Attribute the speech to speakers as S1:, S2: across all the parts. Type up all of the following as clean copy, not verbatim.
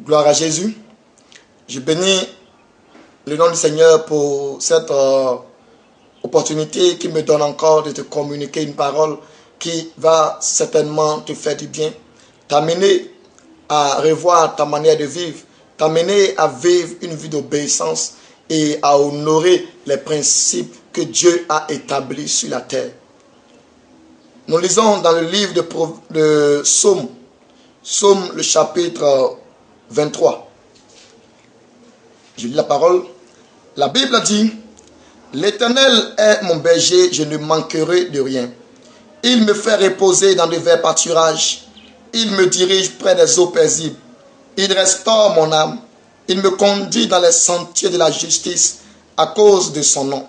S1: Gloire à Jésus. Je bénis le nom du Seigneur pour cette opportunité qui me donne encore de te communiquer une parole qui va certainement te faire du bien, t'amener à revoir ta manière de vivre, t'amener à vivre une vie d'obéissance et à honorer les principes que Dieu a établis sur la terre. Nous lisons dans le livre de Psaume le chapitre 23. Je lis la parole. La Bible dit: L'Éternel est mon berger, je ne manquerai de rien. Il me fait reposer dans de verts pâturages. Il me dirige près des eaux paisibles. Il restaure mon âme. Il me conduit dans les sentiers de la justice à cause de son nom.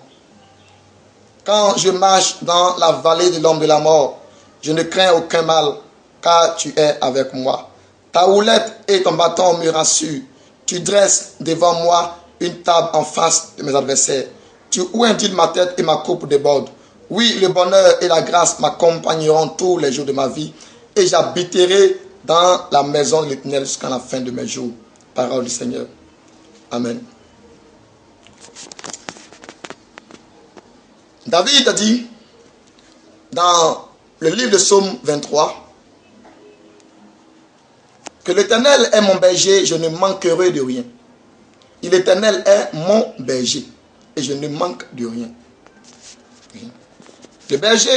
S1: Quand je marche dans la vallée de l'ombre de la mort, je ne crains aucun mal, car tu es avec moi. Ta houlette et ton bâton me rassurent. Tu dresses devant moi une table en face de mes adversaires. Tu oindis ma tête et ma coupe déborde. Oui, le bonheur et la grâce m'accompagneront tous les jours de ma vie, et j'habiterai dans la maison de l'Éternel jusqu'à la fin de mes jours. Parole du Seigneur. Amen. David a dit dans le livre de Psaume 23 que l'Éternel est mon berger, je ne manquerai de rien. L'Éternel est mon berger et je ne manque de rien. Le berger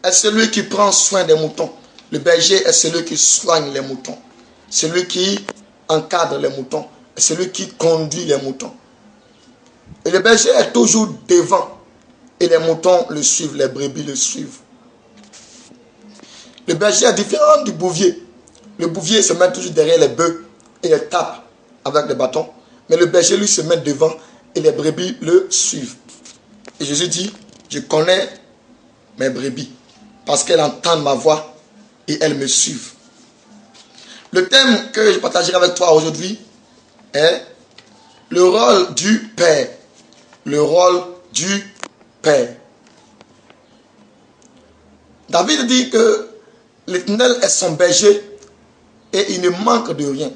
S1: est celui qui prend soin des moutons. Le berger est celui qui soigne les moutons. Celui qui encadre les moutons. Celui qui conduit les moutons. Et le berger est toujours devant. Et les moutons le suivent, les brebis le suivent. Le berger est différent du bouvier. Le bouvier se met toujours derrière les bœufs et les tape avec des bâtons. Mais le berger, lui, se met devant et les brebis le suivent. Et Jésus dit: je connais mes brebis parce qu'elles entendent ma voix et elles me suivent. Le thème que je partagerai avec toi aujourd'hui est le rôle du Père. Le rôle du Père. David dit que l'Éternel est son berger et il ne manque de rien.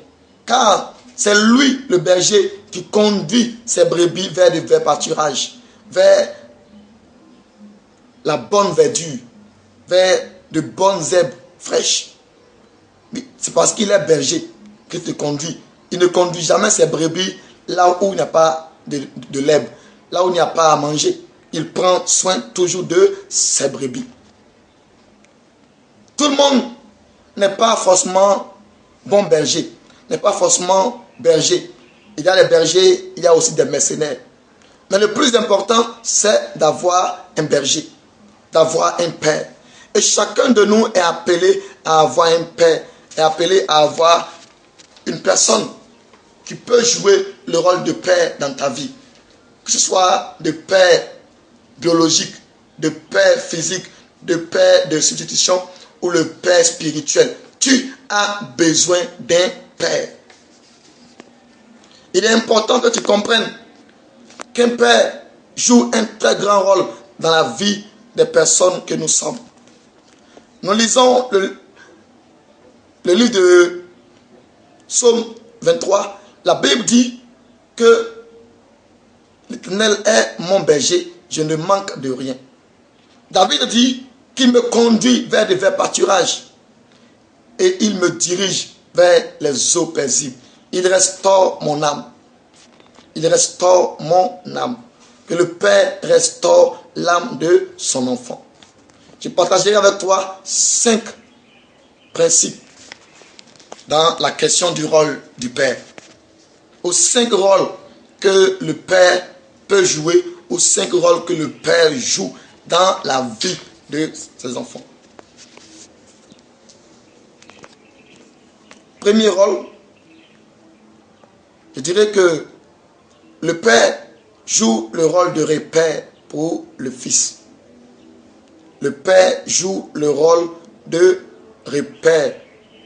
S1: Car c'est lui, le berger, qui conduit ses brebis vers de verts pâturages, vers la bonne verdure, vers de bonnes herbes fraîches. C'est parce qu'il est berger qu'il te conduit. Il ne conduit jamais ses brebis là où il n'y a pas de l'herbe, là où il n'y a pas à manger. Il prend soin toujours de ses brebis. Tout le monde n'est pas forcément bon berger, n'est pas forcément berger. Il y a les bergers, il y a aussi des mercenaires. Mais le plus important, c'est d'avoir un berger, d'avoir un père. Et chacun de nous est appelé à avoir un père, est appelé à avoir une personne qui peut jouer le rôle de père dans ta vie. Que ce soit de père biologique, de père physique, de père de substitution ou le père spirituel. Tu as besoin d'un père. Il est important que tu comprennes qu'un père joue un très grand rôle dans la vie des personnes que nous sommes. Nous lisons le livre de Psaume 23. La Bible dit que l'Éternel est mon berger, je ne manque de rien. David dit qu'il me conduit vers de verts pâturages et il me dirige vers les eaux paisibles. Il restaure mon âme. Il restaure mon âme. Que le Père restaure l'âme de son enfant. Je partagerai avec toi 5 principes dans la question du rôle du Père. Aux 5 rôles que le Père peut jouer, aux 5 rôles que le Père joue dans la vie de ses enfants. Premier rôle, je dirais que le Père joue le rôle de repère pour le Fils. Le Père joue le rôle de repère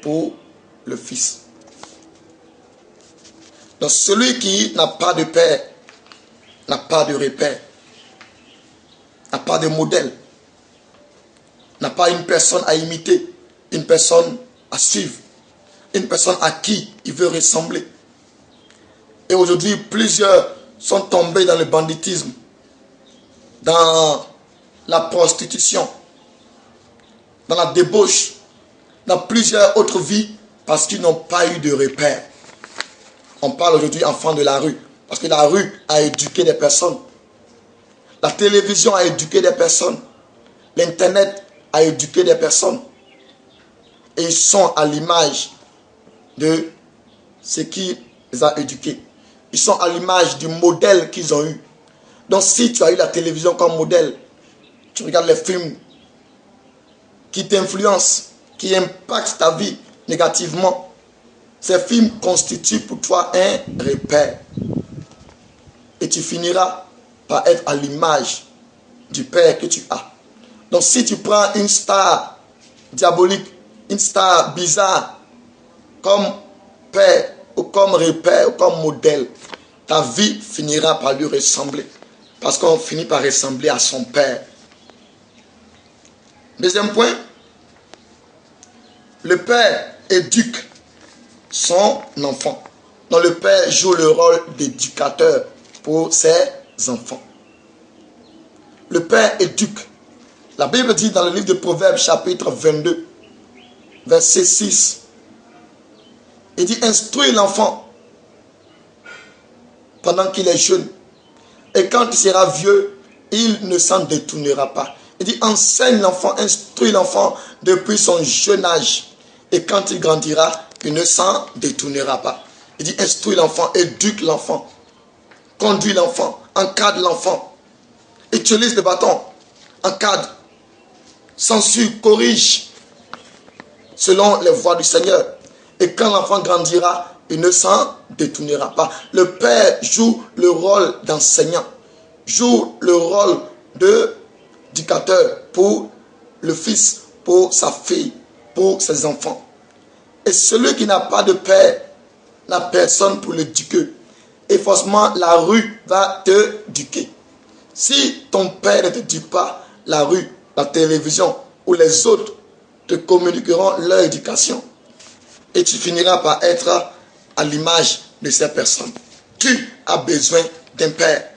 S1: pour le Fils. Donc celui qui n'a pas de Père n'a pas de repère, n'a pas de modèle, n'a pas une personne à imiter, une personne à suivre. une personne à qui il veut ressembler. Et aujourd'hui, plusieurs sont tombés dans le banditisme, dans la prostitution, dans la débauche, dans plusieurs autres vies, parce qu'ils n'ont pas eu de repère. On parle aujourd'hui enfants de la rue, parce que la rue a éduqué des personnes. La télévision a éduqué des personnes. L'Internet a éduqué des personnes. Et ils sont à l'image de ce qui les a éduqués. Ils sont à l'image du modèle qu'ils ont eu. Donc si tu as eu la télévision comme modèle, tu regardes les films qui t'influencent, qui impactent ta vie négativement, ces films constituent pour toi un repère. Et tu finiras par être à l'image du Père que tu as. Donc si tu prends une star diabolique, une star bizarre, comme père, ou comme repère, ou comme modèle, ta vie finira par lui ressembler. Parce qu'on finit par ressembler à son père. Deuxième point, le père éduque son enfant. Donc le père joue le rôle d'éducateur pour ses enfants. Le père éduque. La Bible dit dans le livre de Proverbes chapitre 22, verset 6, il dit: instruis l'enfant pendant qu'il est jeune, et quand il sera vieux, il ne s'en détournera pas. Il dit: enseigne l'enfant, instruis l'enfant depuis son jeune âge, et quand il grandira, il ne s'en détournera pas. Il dit: instruis l'enfant, éduque l'enfant, conduis l'enfant, encadre l'enfant, utilise le bâton, encadre, censure, corrige selon les voies du Seigneur. Et quand l'enfant grandira, il ne s'en détournera pas. Le père joue le rôle d'enseignant, joue le rôle d'éducateur pour le fils, pour sa fille, pour ses enfants. Et celui qui n'a pas de père n'a personne pour l'éduquer. Et forcément, la rue va te éduquer. Si ton père ne te dit pas, la rue, la télévision ou les autres te communiqueront leur éducation. Et tu finiras par être à l'image de ces personnes. Tu as besoin d'un père.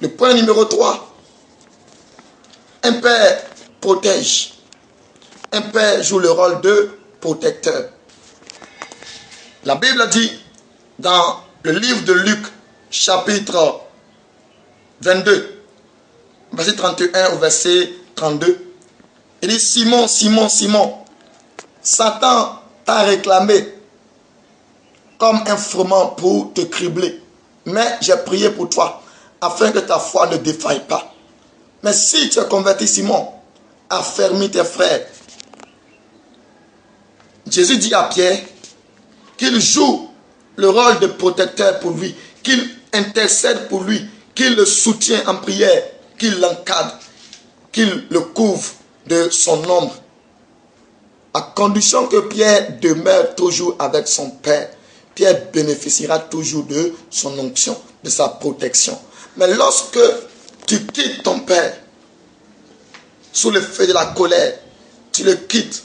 S1: Le point numéro 3. Un père protège. Un père joue le rôle de protecteur. La Bible dit dans le livre de Luc, chapitre 22, verset 31 au verset 32, il dit: Simon, Simon, Simon, Satan t'a réclamé comme un froment pour te cribler. Mais j'ai prié pour toi, afin que ta foi ne défaille pas. Mais si tu es converti, Simon, affermis tes frères. Jésus dit à Pierre qu'il joue le rôle de protecteur pour lui, qu'il intercède pour lui, qu'il le soutient en prière, qu'il l'encadre, qu'il le couvre de son ombre, à condition que Pierre demeure toujours avec son Père. Pierre bénéficiera toujours de son onction, de sa protection. Mais lorsque tu quittes ton Père sous le feu de la colère, tu le quittes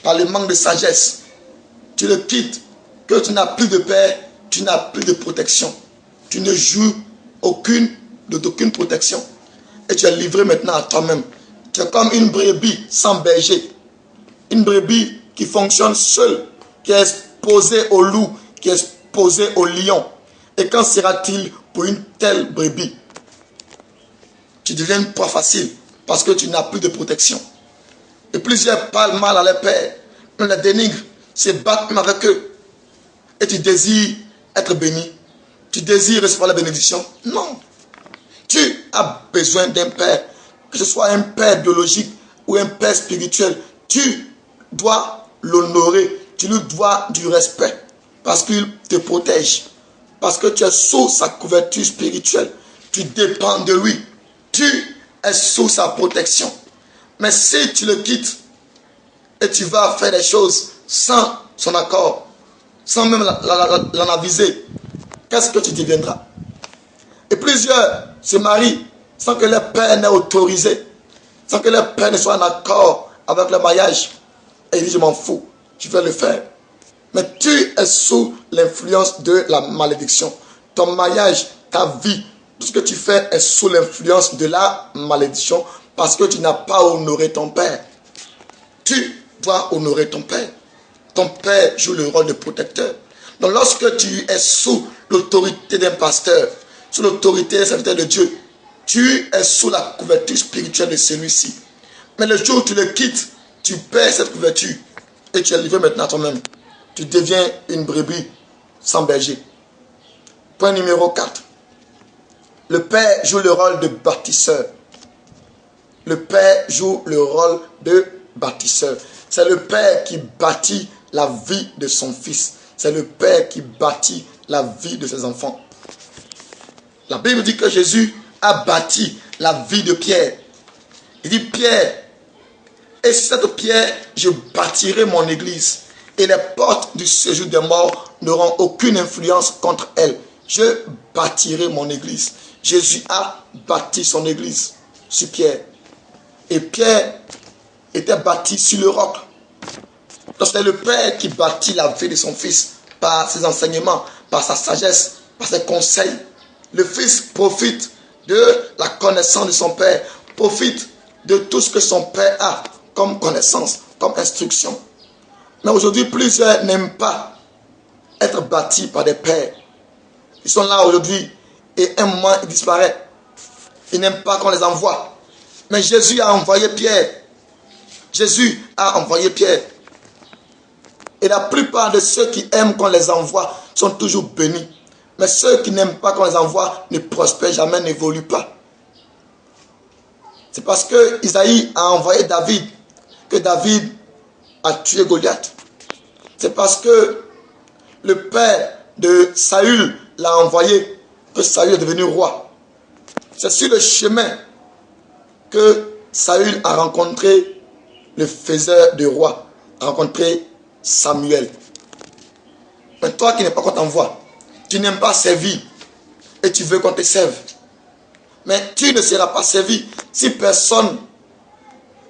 S1: par le manque de sagesse, tu le quittes, que tu n'as plus de Père, tu n'as plus de protection. Tu ne jouis d'aucune protection. Et tu es livré maintenant à toi-même. Tu es comme une brebis sans berger. Une brebis qui fonctionne seule, qui est exposée au loup, qui est exposée au lion. Et quand sera-t-il pour une telle brebis? Tu deviens une proie facile parce que tu n'as plus de protection. Et plusieurs parlent mal à leur père, on les dénigre, se battent même avec eux. Et tu désires être béni. Tu désires recevoir la bénédiction. Non. Tu as besoin d'un père, que ce soit un père biologique ou un père spirituel. Tu dois l'honorer. Tu lui dois du respect parce qu'il te protège. Parce que tu es sous sa couverture spirituelle. Tu dépends de lui. Tu es sous sa protection. Mais si tu le quittes et tu vas faire des choses sans son accord, sans même l'en aviser, qu'est-ce que tu deviendras? Et plusieurs se marient sans que leur père n'ait autorisé, sans que leur père ne soit en accord avec le mariage. Et il dit: je m'en fous. tu vas le faire. Mais tu es sous l'influence de la malédiction. Ton mariage, ta vie, tout ce que tu fais est sous l'influence de la malédiction parce que tu n'as pas honoré ton père. Tu dois honorer ton père. Ton père joue le rôle de protecteur. Donc lorsque tu es sous l'autorité d'un pasteur, sous l'autorité d'un serviteur de Dieu, tu es sous la couverture spirituelle de celui-ci. Mais le jour où tu le quittes, tu perds cette couverture et tu es livré maintenant à toi-même. Tu deviens une brebis sans berger. Point numéro 4. Le père joue le rôle de bâtisseur. Le père joue le rôle de bâtisseur. C'est le père qui bâtit la vie de son fils. C'est le père qui bâtit la vie de ses enfants. La Bible dit que Jésus a bâti la vie de Pierre. Il dit, Pierre, et sur cette pierre, je bâtirai mon église. Et les portes du séjour des morts n'auront aucune influence contre elle. Je bâtirai mon église. Jésus a bâti son église sur Pierre. Et Pierre était bâti sur le roc. Donc c'est le Père qui bâtit la vie de son Fils par ses enseignements, par sa sagesse, par ses conseils. Le Fils profite de la connaissance de son Père, profite de tout ce que son Père a comme connaissance, comme instruction. Mais aujourd'hui, plusieurs n'aiment pas être bâtis par des pères. Ils sont là aujourd'hui et un moment, ils disparaissent. Ils n'aiment pas qu'on les envoie. Mais Jésus a envoyé Pierre. Jésus a envoyé Pierre. Et la plupart de ceux qui aiment qu'on les envoie sont toujours bénis. Mais ceux qui n'aiment pas qu'on les envoie ne prospèrent jamais, n'évoluent pas. C'est parce que Isaïe a envoyé David que David a tué Goliath. C'est parce que le père de Saül l'a envoyé que Saül est devenu roi. C'est sur le chemin que Saül a rencontré le faiseur de roi, a rencontré Samuel. Mais toi qui n'es pas qu'on t'envoie, tu n'aimes pas servir et tu veux qu'on te serve. Mais tu ne seras pas servi. Si personne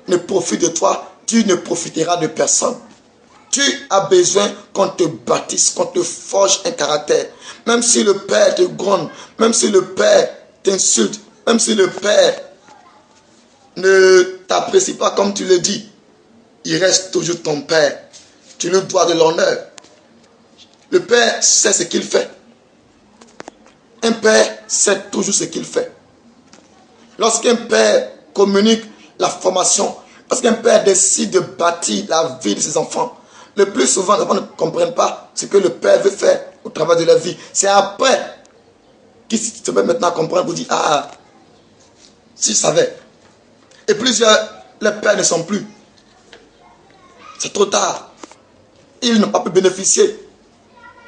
S1: ne profite de toi, tu ne profiteras de personne. Tu as besoin qu'on te bâtisse, qu'on te forge un caractère. Même si le père te gronde, même si le père t'insulte, même si le père ne t'apprécie pas comme tu le dis, il reste toujours ton père. Tu lui dois de l'honneur. Le père sait ce qu'il fait. Un père sait toujours ce qu'il fait. Lorsqu'un père communique la formation, lorsqu'un père décide de bâtir la vie de ses enfants, le plus souvent, les enfants ne comprennent pas ce que le père veut faire au travers de la vie. C'est après qu'ils se mettent maintenant à comprendre pour dire, ah, si je savais. Et plusieurs, les pères ne sont plus. C'est trop tard. Ils n'ont pas pu bénéficier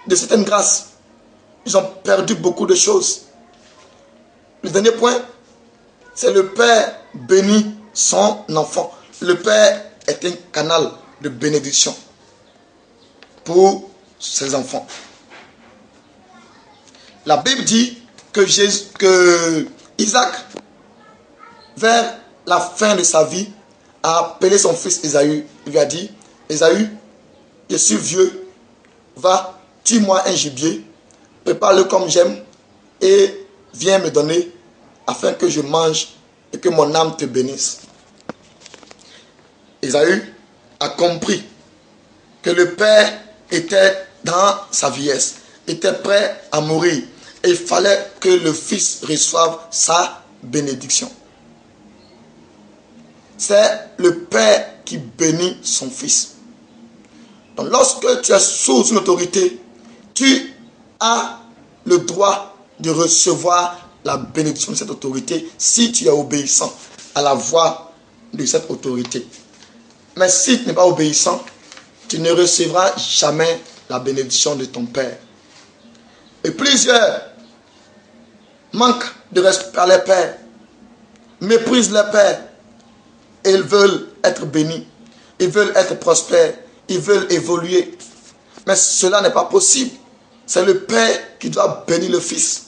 S1: de certaines grâces. Ils ont perdu beaucoup de choses. Le dernier point, c'est le père bénit son enfant. Le père est un canal de bénédiction pour ses enfants. La Bible dit que Isaac, vers la fin de sa vie, a appelé son fils Ésaü. Il lui a dit, Ésaü, je suis vieux, va, tue-moi un gibier, prépare-le comme j'aime et viens me donner afin que je mange et que mon âme te bénisse. Ésaü a compris que le père était dans sa vieillesse, était prêt à mourir et il fallait que le fils reçoive sa bénédiction. C'est le père qui bénit son fils. Donc lorsque tu es sous une autorité, tu as le droit de recevoir la bénédiction de cette autorité si tu es obéissant à la voix de cette autorité. Mais si tu n'es pas obéissant, tu ne recevras jamais la bénédiction de ton Père. Et plusieurs manquent de respect à leur Père, méprisent leur Père, et ils veulent être bénis, ils veulent être prospères, ils veulent évoluer. Mais cela n'est pas possible. C'est le Père qui doit bénir le Fils.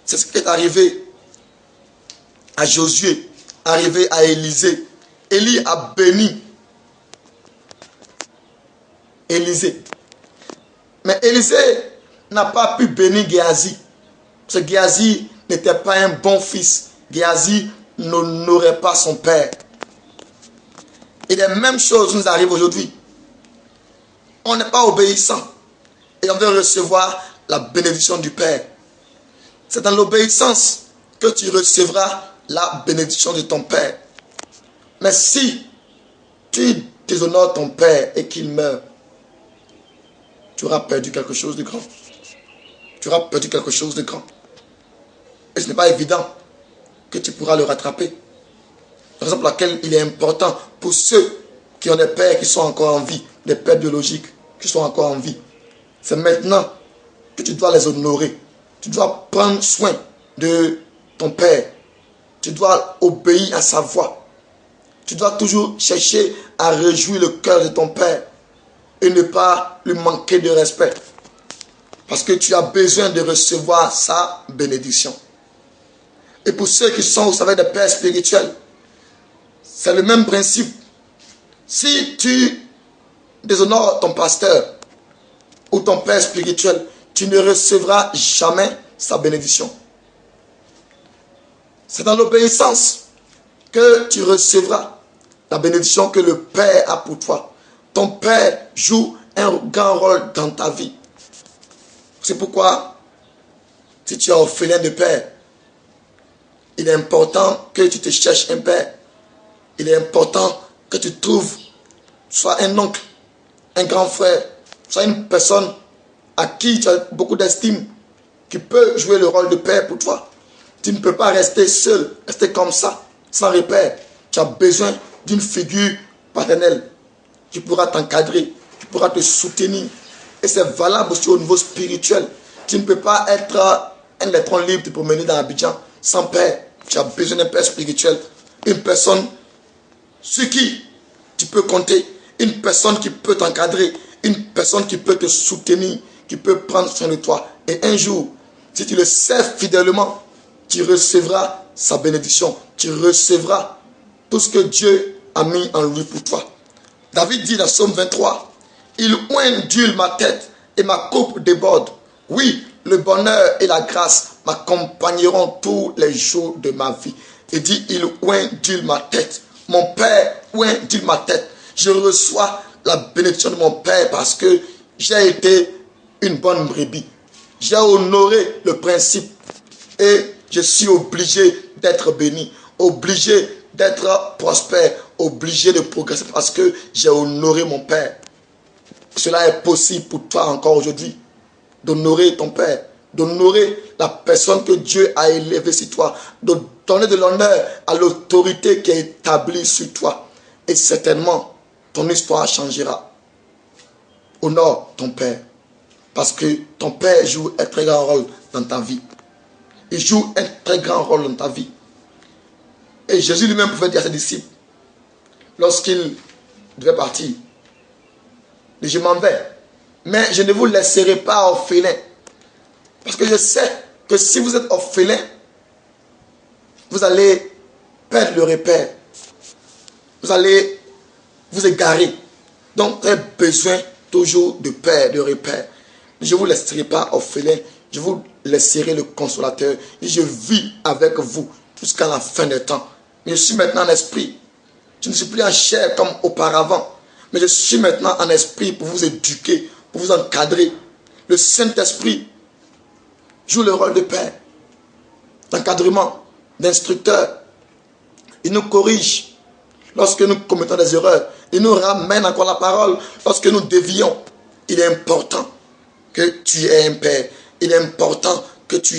S1: C'est ce qui est arrivé à Josué, arrivé à Élisée. Élie a béni Élisée. Mais Élisée n'a pas pu bénir Géasi. Parce que Géasi n'était pas un bon fils. Géasi n'honorait pas son père. Et les mêmes choses nous arrivent aujourd'hui. On n'est pas obéissant. Et on veut recevoir la bénédiction du Père. C'est dans l'obéissance que tu recevras la bénédiction de ton Père. Mais si tu déshonores ton Père et qu'il meurt, tu auras perdu quelque chose de grand. Tu auras perdu quelque chose de grand. Et ce n'est pas évident que tu pourras le rattraper. Par exemple, laquelle il est important pour ceux qui ont des pères qui sont encore en vie, des pères biologiques qui sont encore en vie. C'est maintenant que tu dois les honorer. Tu dois prendre soin de ton père. Tu dois obéir à sa voix. Tu dois toujours chercher à réjouir le cœur de ton père et ne pas lui manquer de respect. Parce que tu as besoin de recevoir sa bénédiction. Et pour ceux qui sont, vous savez, des pères spirituels, c'est le même principe. Si tu déshonores ton pasteur ou ton père spirituel, tu ne recevras jamais sa bénédiction. C'est dans l'obéissance que tu recevras la bénédiction que le Père a pour toi. Ton Père joue un grand rôle dans ta vie. C'est pourquoi, si tu es orphelin de Père, il est important que tu te cherches un Père. Il est important que tu trouves soit un oncle, un grand frère, soit une personne à qui tu as beaucoup d'estime, qui peut jouer le rôle de père pour toi. Tu ne peux pas rester seul, rester comme ça, sans repère. Tu as besoin d'une figure paternelle qui pourra t'encadrer, qui pourra te soutenir. Et c'est valable aussi au niveau spirituel. Tu ne peux pas être un électron libre te promener dans Abidjan sans père. Tu as besoin d'un père spirituel, une personne sur qui tu peux compter, une personne qui peut t'encadrer, une personne qui peut te soutenir, qui peut prendre soin de toi. Et un jour, si tu le sers fidèlement, tu recevras sa bénédiction. Tu recevras tout ce que Dieu a mis en lui pour toi. David dit dans Psaume 23, « Il ondule ma tête et ma coupe déborde. Oui, le bonheur et la grâce m'accompagneront tous les jours de ma vie. » Il dit, « Il ondule ma tête. » Mon Père ondule ma tête. Je reçois la bénédiction de mon Père parce que j'ai été une bonne brebis. J'ai honoré le principe et je suis obligé d'être béni, obligé d'être prospère, obligé de progresser parce que j'ai honoré mon Père. Cela est possible pour toi encore aujourd'hui, d'honorer ton Père, d'honorer la personne que Dieu a élevée sur toi, de donner de l'honneur à l'autorité qui est établie sur toi. Et certainement, ton histoire changera. Honore ton Père. Parce que ton Père joue un très grand rôle dans ta vie. Il joue un très grand rôle dans ta vie. Et Jésus lui-même pouvait dire à ses disciples, lorsqu'il devait partir, je m'en vais, mais je ne vous laisserai pas orphelin. Parce que je sais que si vous êtes orphelin, vous allez perdre le repère. Vous allez vous égarer. Donc, vous avez besoin toujours de père, de repère. Je ne vous laisserai pas orphelin. Je vous laisserai le consolateur. Et je vis avec vous jusqu'à la fin des temps. Mais je suis maintenant en esprit. Je ne suis plus en chair comme auparavant. Mais je suis maintenant en esprit pour vous éduquer, pour vous encadrer. Le Saint-Esprit joue le rôle de père, d'encadrement, d'instructeur. Il nous corrige lorsque nous commettons des erreurs. Il nous ramène encore la parole lorsque nous dévions. Il est important que tu aies un père. Il est important que tu